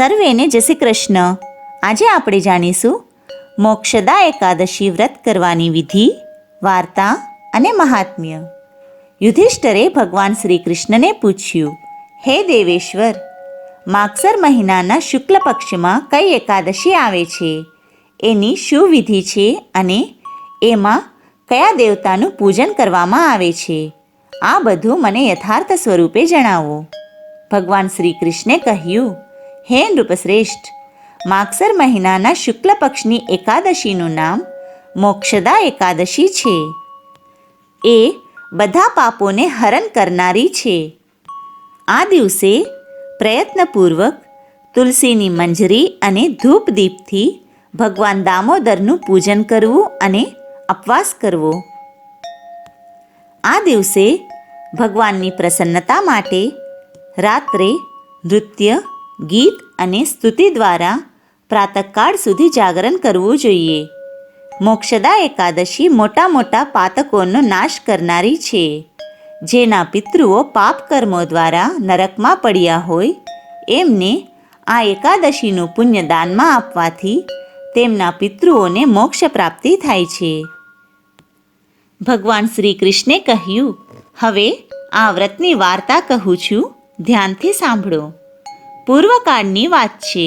સર્વેને જય શ્રી કૃષ્ણ. આજે આપણે જાણીશું મોક્ષદા એકાદશી વ્રત કરવાની વિધિ, વાર્તા અને મહાત્મ્ય. યુધિષ્ઠરે ભગવાન શ્રી કૃષ્ણને પૂછ્યું, હે દેવેશ્વર, માગસર મહિનાના શુક્લ પક્ષમાં કઈ એકાદશી આવે છે? એની શું વિધિ છે અને એમાં કયા દેવતાનું પૂજન કરવામાં આવે છે? આ બધું મને યથાર્થ સ્વરૂપે જણાવો. ભગવાન શ્રી કૃષ્ણે કહ્યું, હે નૃપશ્રેષ્ઠ, માગસર મહિનાના શુક્લ પક્ષની એકાદશીનું નામ મોક્ષદા એકાદશી છે. એ બધા પાપોને હરણ કરનારી છે. આ દિવસે પ્રયત્નપૂર્વક તુલસીની મંજરી અને ધૂપદીપથી ભગવાન દામોદરનું પૂજન કરવું અને ઉપવાસ કરવો. આ દિવસે ભગવાનની પ્રસન્નતા માટે રાત્રે નૃત્ય, ગીત અને સ્તુતિ દ્વારા પ્રાતઃકાળ સુધી જાગરણ કરવું જોઈએ. મોક્ષદા એકાદશી મોટા મોટા પાતકોનો નાશ કરનારી છે. જેના પિતૃઓ પાપ કર્મો દ્વારા નરકમાં પડ્યા હોય એમને આ એકાદશીનું પુણ્ય દાનમાં આપવાથી તેમના પિતૃઓને મોક્ષ પ્રાપ્તિ થાય છે. ભગવાન શ્રી કૃષ્ણે કહ્યું, હવે આ વ્રતની વાર્તા કહું છું, ધ્યાનથી સાંભળો. પૂર્વકાળની વાત છે.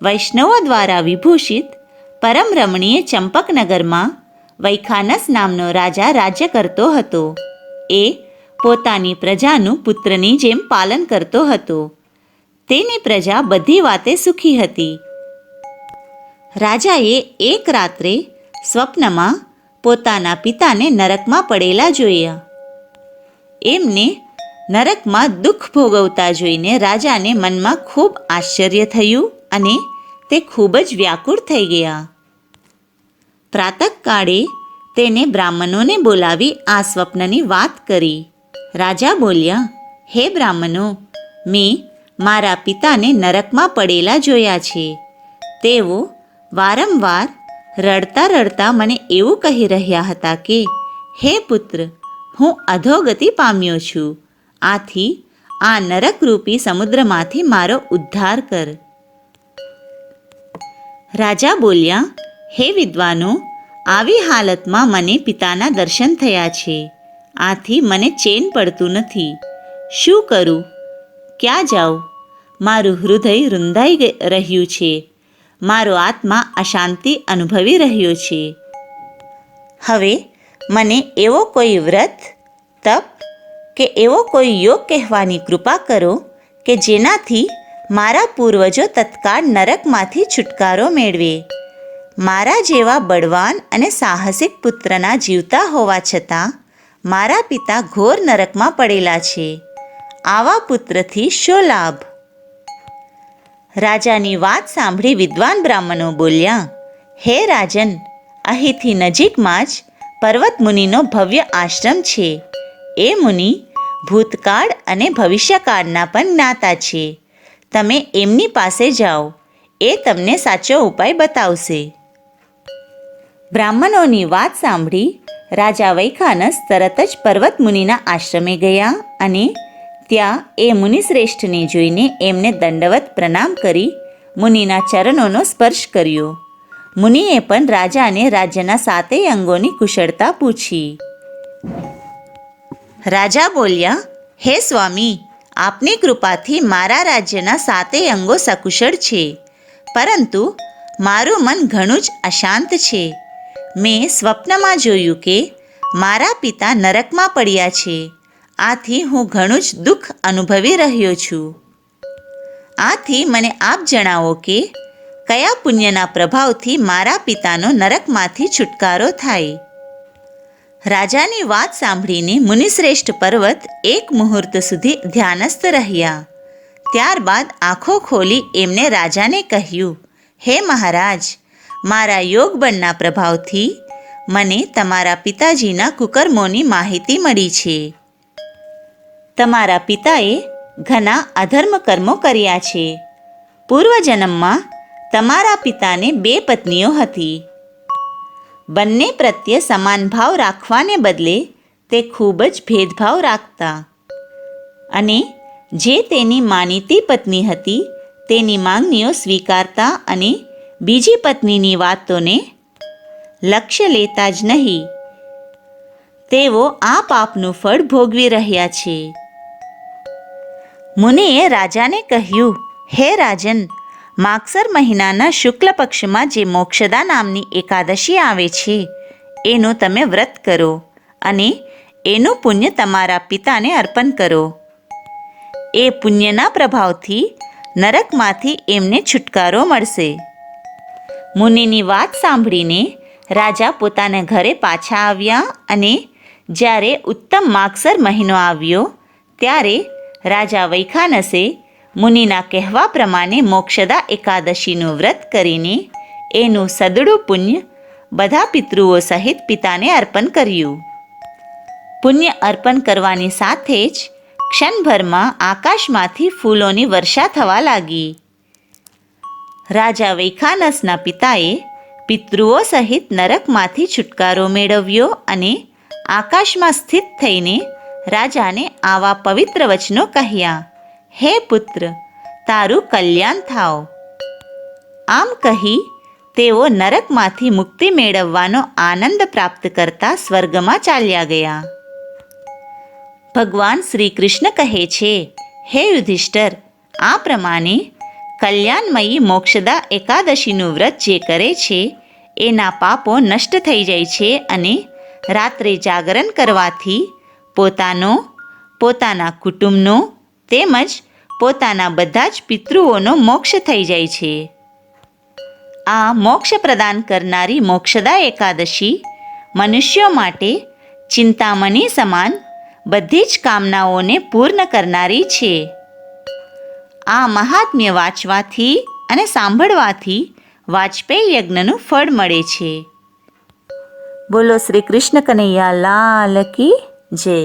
વૈષ્ણવો દ્વારા વિભૂષિત પરમ રમણીય ચંપકનગરમાં વૈખાનસ નામનો રાજા રાજ્ય કરતો હતો. એ પોતાની પ્રજાનું પુત્રની જેમ પાલન કરતો હતો. તેની પ્રજા બધી વાતે સુખી હતી. રાજાએ એક રાત્રે સ્વપ્નમાં પોતાના પિતાને નરકમાં પડેલા જોયા. એમને નરકમાં દુઃખ ભોગવતા જોઈને રાજાને મનમાં ખૂબ આશ્ચર્ય થયું અને તે ખૂબ જ વ્યાકુળ થઈ ગયા. પ્રાતઃકાળે તેને બ્રાહ્મણોને બોલાવી આ સ્વપ્નની વાત કરી. રાજા બોલ્યા, હે બ્રાહ્મણો, મેં મારા પિતાને નરકમાં પડેલા જોયા છે. તેઓ વારંવાર રડતા રડતા મને એવું કહી રહ્યા હતા કે, હે પુત્ર, હું અધોગતિ પામ્યો છું. આથી આ નરકરૂપી સમુદ્રમાંથી મારો ઉદ્ધાર કર. રાજા બોલ્યા, હે વિદ્વાનો, આવી હાલતમાં મને પિતાના દર્શન થયા છે. આથી મને ચેન પડતું નથી. શું કરું? ક્યાં જાઉં? મારું હૃદય રૂંધાઈ રહ્યું છે. મારો આત્મા અશાંતિ અનુભવી રહ્યો છે. હવે મને એવો કોઈ વ્રત, તપ કે એવો કોઈ યોગ કહેવાની કૃપા કરો કે જેનાથી મારા પૂર્વજો તત્કાળ નરકમાંથી છુટકારો મેળવે. મારા જેવા બળવાન અને સાહસિક પુત્રના જીવતા હોવા છતાં મારા પિતા ઘોર નરકમાં પડેલા છે. આવા પુત્રથી શો લાભ? રાજાની વાત સાંભળી વિદ્વાન બ્રાહ્મણો બોલ્યા, હે રાજન, અહીંથી નજીકમાં જ પર્વત મુનિનો ભવ્ય આશ્રમ છે. એ મુનિ ભૂતકાળ અને ભવિષ્યકાળના પણ જ્ઞાતા છે. તમે એમની પાસે જાઓ, એ તમને સાચો ઉપાય બતાવશે. બ્રાહ્મણોની વાત સાંભળી રાજા વૈખાનસ તરત જ પર્વત મુનિના આશ્રમે ગયા અને ત્યાં એ મુનિશ્રેષ્ઠને જોઈને એમને દંડવત પ્રણામ કરી મુનિના ચરણોનો સ્પર્શ કર્યો. મુનિએ પણ રાજાને રાજ્યના 7 અંગોની કુશળતા પૂછી. રાજા બોલ્યા, હે સ્વામી, આપની કૃપાથી મારા રાજ્યના 7 અંગો સકુશળ છે, પરંતુ મારું મન ઘણું જ અશાંત છે. મેં સ્વપ્નમાં જોયું કે મારા પિતા નરકમાં પડ્યા છે. આથી હું ઘણું જ દુઃખ અનુભવી રહ્યો છું. આથી મને આપ જણાવો કે કયા પુણ્યના પ્રભાવથી મારા પિતાનો નરકમાંથી છુટકારો થાય. રાજાની વાત સાંભળીને મુનિશ્રેષ્ઠ પર્વત એક મુહૂર્ત સુધી ધ્યાનસ્થ રહ્યા. ત્યારબાદ આંખો ખોલી એમને રાજાને કહ્યું, હે મહારાજ, મારા યોગબળના પ્રભાવથી મને તમારા પિતાજીના કુકર્મોની માહિતી મળી છે. તમારા પિતાએ ઘણા અધર્મ કર્મો કર્યા છે. પૂર્વજન્મમાં તમારા પિતાને 2 પત્નીઓ હતી. બંને પ્રત્યે સમાન ભાવ રાખવાને બદલે તે ખૂબ જ ભેદભાવ રાખતા અને જે તેની માનીતી પત્ની હતી તેની માંગણીઓ સ્વીકારતા અને બીજી પત્નીની વાતોને લક્ષ્ય લેતા જ નહીં, તેઓ આ પાપનું ફળ ભોગવી રહ્યા છે. મુનિએ રાજાને કહ્યું, હે રાજન, માગસર મહિનાના શુક્લ પક્ષમાં જે મોક્ષદા નામની એકાદશી આવે છે એનું તમે વ્રત કરો અને એનું પુણ્ય તમારા પિતાને અર્પણ કરો. એ પુણ્યના પ્રભાવથી નરકમાંથી એમને છુટકારો મળશે. મુનિની વાત સાંભળીને રાજા પોતાના ઘરે પાછા આવ્યા અને જ્યારે ઉત્તમ માગસર મહિનો આવ્યો ત્યારે રાજા વૈખાનસે મુનિના કહેવા પ્રમાણે મોક્ષદા એકાદશીનું વ્રત કરીને એનું સદળું પુણ્ય બધા પિતૃઓ સહિત પિતાને અર્પણ કર્યું. પુણ્ય અર્પણ કરવાની સાથે જ ક્ષણભરમાં આકાશમાંથી ફૂલોની વર્ષા થવા લાગી. રાજા વૈખાનસના પિતાએ પિતૃઓ સહિત નરકમાંથી છુટકારો મેળવ્યો અને આકાશમાં સ્થિત થઈને રાજાને આવા પવિત્ર વચનો કહ્યા, હે પુત્ર, તારું કલ્યાણ થાવ. આમ કહી તેઓ નરકમાંથી મુક્તિ મેળવવાનો આનંદ પ્રાપ્ત કરતા સ્વર્ગમાં ચાલ્યા ગયા. ભગવાન શ્રી કૃષ્ણ કહે છે, હે યુધિષ્ઠર, આ પ્રમાણે કલ્યાણમયી મોક્ષદા એકાદશીનું વ્રત જે કરે છે એના પાપો નષ્ટ થઈ જાય છે અને રાત્રે જાગરણ કરવાથી પોતાનો, પોતાના કુટુંબનો તેમજ પોતાના બધા જ પિતૃઓનો મોક્ષ થઈ જાય છે. આ મોક્ષ પ્રદાન કરનારી મોક્ષદા એકાદશી મનુષ્યો માટે ચિંતામણી સમાન બધી જ કામનાઓને પૂર્ણ કરનારી છે. આ મહાત્મ્ય વાંચવાથી અને સાંભળવાથી વાજપેયી યજ્ઞનું ફળ મળે છે. બોલો શ્રી કૃષ્ણ કનૈયા લાલ કી જય.